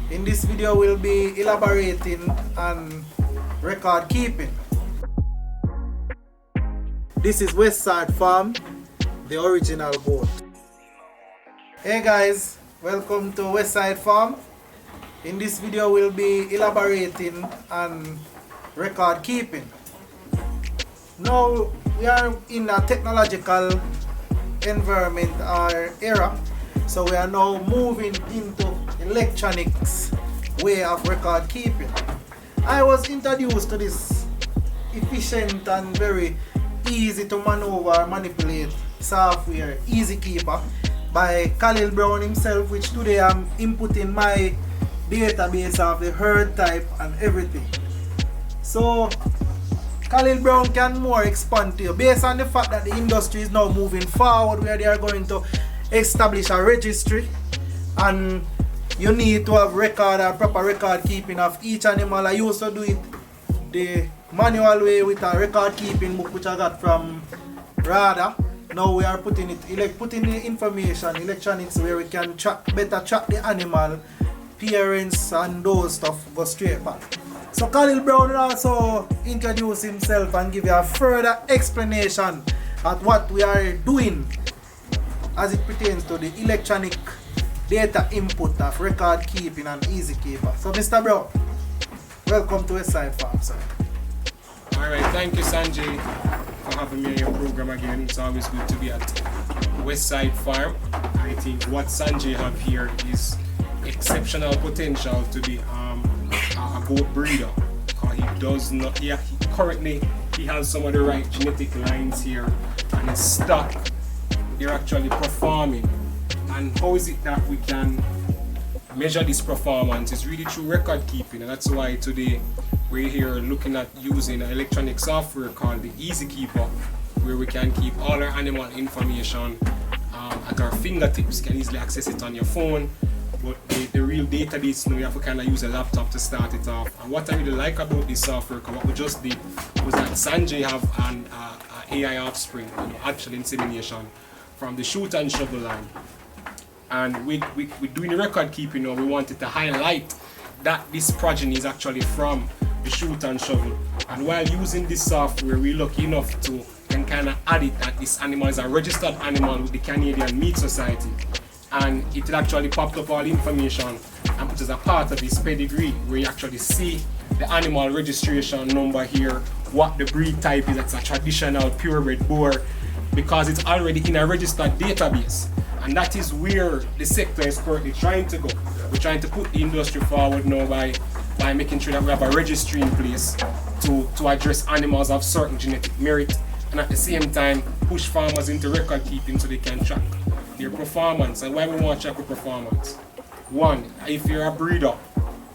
In this video, we'll be elaborating on record keeping. This is Westsidefarm, the original boat. Hey guys, welcome to Westsidefarm. In this video, we'll be elaborating on record keeping. Now, we are in a technological environment or era, so we are now moving into electronics way of record keeping. I was introduced to this efficient and very easy to maneuver, manipulate software Easykeeper by Khalil Brown himself, which today I'm inputting my database of the herd type and everything. So Khalil Brown can more expand to you based on the fact that the industry is now moving forward where they are going to establish a registry, and you need to have record or proper record keeping of each animal. I used to do it the manual way with a record keeping book which I got from Rada. Now we are putting the information electronics where we can better track the animal, parents and those stuff go straight back. So Khalil Brown will also introduce himself and give you a further explanation at what we are doing as it pertains to the electronic data input of record keeping and Easykeeper. So Mr. Brown, welcome to Westsidefarm, sir. Alright, thank you Sanjay for having me on your program again. It's always good to be at Westsidefarm. I think what Sanjay have here is exceptional potential to be a goat breeder. He does not, he currently has some of the right genetic lines here, and his stock, they're actually performing. And how is it that we can measure this performance? It's really through record keeping, and that's why today we're here looking at using an electronic software called the Easykeeper, where we can keep all our animal information at our fingertips. You can easily access it on your phone, but the real database, you have to kind of use a laptop to start it off. And what I really like about this software, what we just did, was that Sanjay have an AI offspring, actual insemination from the shoot and shovel line. And we're doing the record keeping now. We wanted to highlight that this progeny is actually from the shoot and shovel. And while using this software, we're lucky enough to can kind of add it that this animal is a registered animal with the Canadian Meat Society. And it actually popped up all the information and put as a part of his pedigree, where you actually see the animal registration number here, what the breed type is. It's a traditional purebred boar, because it's already in a registered database. And that is where the sector is currently trying to go. We're trying to put the industry forward now by making sure that we have a registry in place to address animals of certain genetic merit, and at the same time push farmers into record keeping so they can track their performance. And why we want to track the performance? One, if you're a breeder,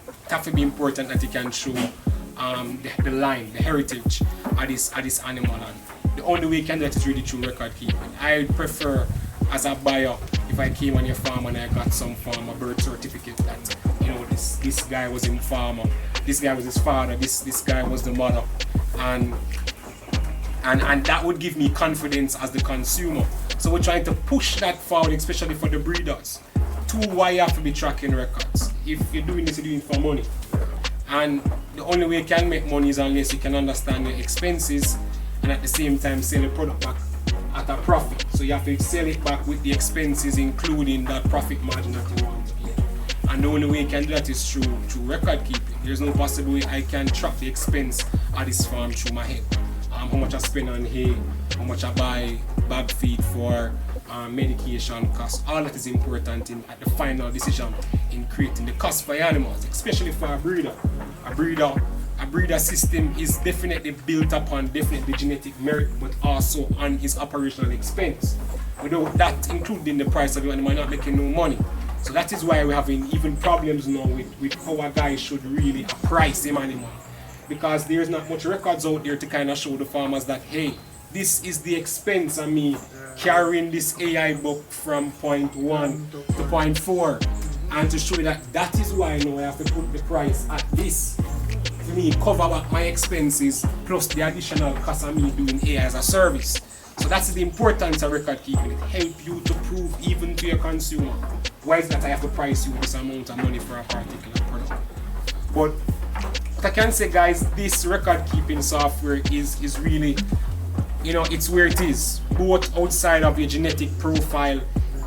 it has to be important that you can show the line, the heritage of this animal. And the only way you can do that is really through record keeping. I prefer, as a buyer, if I came on your farm and I got some form of birth certificate that, this guy was in farmer, this guy was his father, this guy was the mother, and that would give me confidence as the consumer. So we're trying to push that forward, especially for the breeders. Two, why you have to be tracking records. If you're doing this, you're doing it for money. And the only way you can make money is unless you can understand the expenses and at the same time sell the product back at a profit. So you have to sell it back with the expenses, including that profit margin that you want to get. And the only way you can do that is through record keeping. There's no possible way I can track the expense of this farm through my head. How much I spend on hay, how much I buy bag feed for, medication costs. All that is important at the final decision in creating the cost for animals, especially for a breeder. A breeder system is definitely built upon definitely genetic merit, but also on his operational expense. Without that including the price of the animal, not making no money. So that is why we're having even problems now with how a guy should really price him animal. Because there's not much records out there to kind of show the farmers that, hey, this is the expense of me carrying this AI book from point 1 to point 4. And to show you that is why now I have to put the price at this. For me, cover up my expenses plus the additional cost of me doing AI as a service. So that's the importance of record keeping. It helps you to prove even to your consumer Why is that I have to price you this amount of money for a particular product? But what I can say, guys, this record keeping software is really, you know, it's where it is. Both outside of your genetic profile,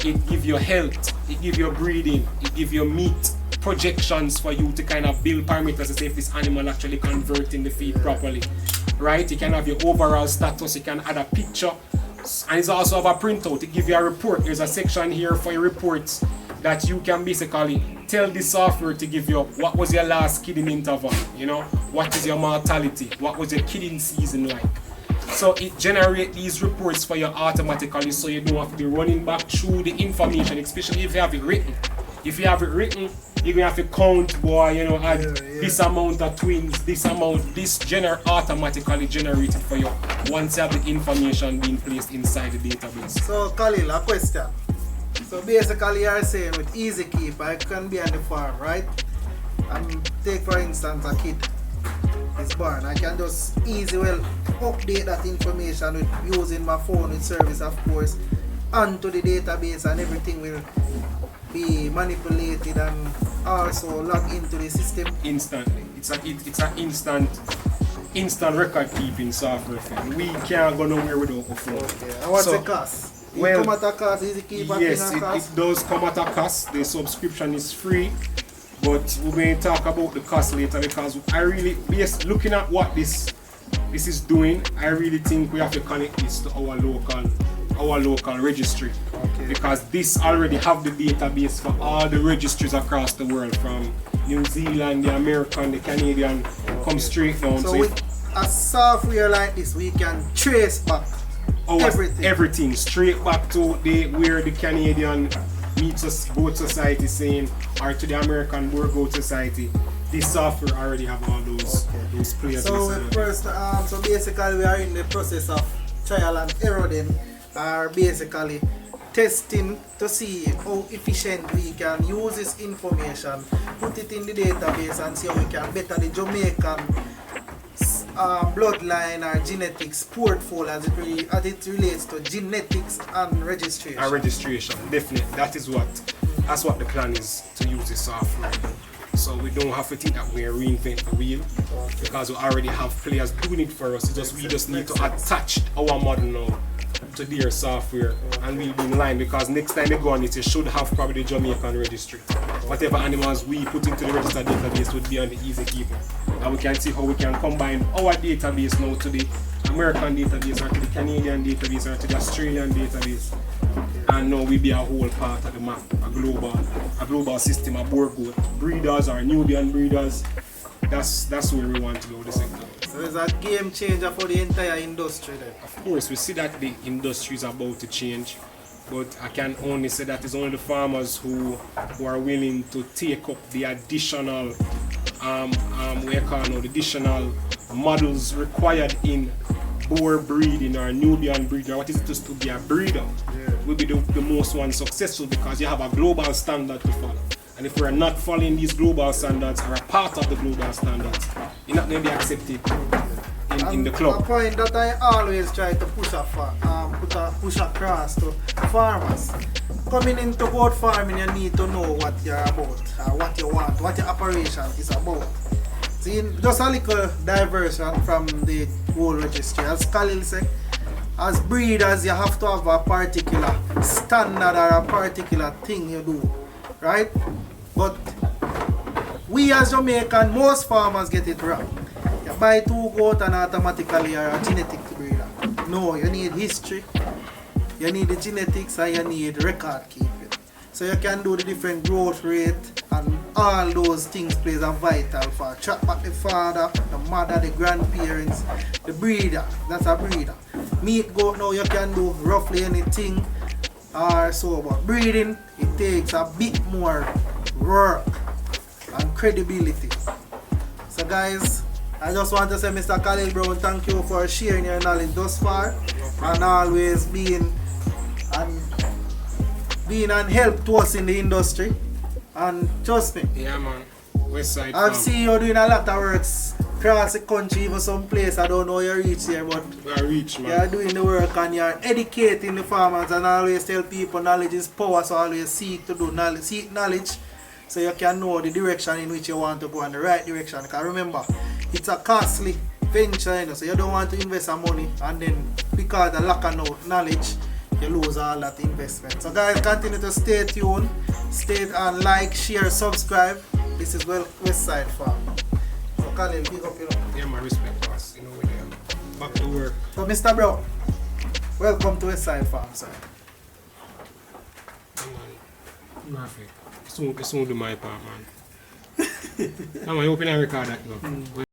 it gives you health, it gives you breeding, it gives you meat projections for you to kind of build parameters to say if this animal actually converting the feed properly, right? You can have your overall status, you can add a picture, and it's also have a printout. It gives you a report. There's a section here for your reports that you can basically tell the software to give you what was your last kidding interval, you know, what is your mortality, what was your kidding season like. So it generates these reports for you automatically, so you don't have to be running back through the information, especially if you have it written. If you have it written, you're gonna have to count, boy, you know, add this amount of twins, this amount, this automatically generated for you once you have the information being placed inside the database. So Khalil, a question. So basically you're saying with Easykeeper, I can be on the farm, right? And take for instance a kid is born. I can just easy well update that information with using my phone with service, of course, onto the database, and everything will be manipulated and also log into the system instantly. It's an instant record keeping software thing. We can't go nowhere without a phone. Okay. And what's the cost? It come at a cost? Easykeeper? Yes, it does come at a cost. The subscription is free, but we may talk about the cost later, because I really, looking at what this is doing, I really think we have to connect this to our local registry. Okay. Because this already have the database for all the registries across the world, from New Zealand, the American, the Canadian, come straight down. So with a software like this, we can trace back everything straight back to where the Canadian meat goat society saying, or to the American boar goat society. This software already have all those players. So first, so basically we are in the process of trial and error then, are basically testing to see how efficient we can use this information, put it in the database, and see how we can better the Jamaican bloodline or genetics portfolio as it relates to genetics and registration. Registration, definitely. That's what the plan is, to use this software. So we don't have to think that we're reinventing the wheel, because we already have players doing it for us. We just need to attach our model now to their software, and we'll be in line, because next time they go on it, you should have probably the Jamaican registry. Whatever animals we put into the registered database would be on the Easykeeper, and we can see how we can combine our database now to the American database, or to the Canadian database, or to the Australian database, and now we be a whole part of the map, a global system of boar goat breeders or Nubian breeders. That's where we want to go with the sector. So it's a game changer for the entire industry then. Of course, we see that the industry is about to change, but I can only say that it's only the farmers who are willing to take up the additional the additional models required in boar breeding or Nubian breeder. What is it just to be a breeder? Will be the most one successful, because you have a global standard to follow. And if we're not following these global standards, or a part of the global standards, you're not going to be accepted in the club. A point that I always try to push across to farmers. Coming into goat farming, you need to know what you're about, what you want, what your operation is about. See, just a little diversion from the whole registry. As Khalil said, as breeders, you have to have a particular standard or a particular thing you do, right? But we as Jamaican, most farmers get it wrong. You buy 2 goats and automatically you're a genetic breeder. No, you need history, you need the genetics, and you need record keeping. So you can do the different growth rate, and all those things plays a vital for track back the father, the mother, the grandparents, the breeder. That's a breeder. Meat goat now you can do roughly anything or so, but breeding, it takes a bit more work and credibility. So guys, I just want to say, Mr. Khalil Brown, thank you for sharing your knowledge thus far, and always being an help to us in the industry. And trust me, yeah man, Westside I've Farm. seen you doing a lot of works cross the country, even some place I don't know you reach here, but I reach, man. you're doing the work and you're educating the farmers, and I always tell people knowledge is power, so always seek knowledge so you can know the direction in which you want to go and the right direction. Because remember, it's a costly venture, you know, so you don't want to invest some money and then because of lack of knowledge you lose all that investment. So guys, continue to stay tuned, stay and like, share, subscribe. This is Westsidefarm. So Khalil, big up, you know. Yeah, my respect, boss. You know, we're there. Back to work. So Mr. Brown, welcome to Westsidefarm, sir. Perfect. Soon do my part, man. I'm open and record that now.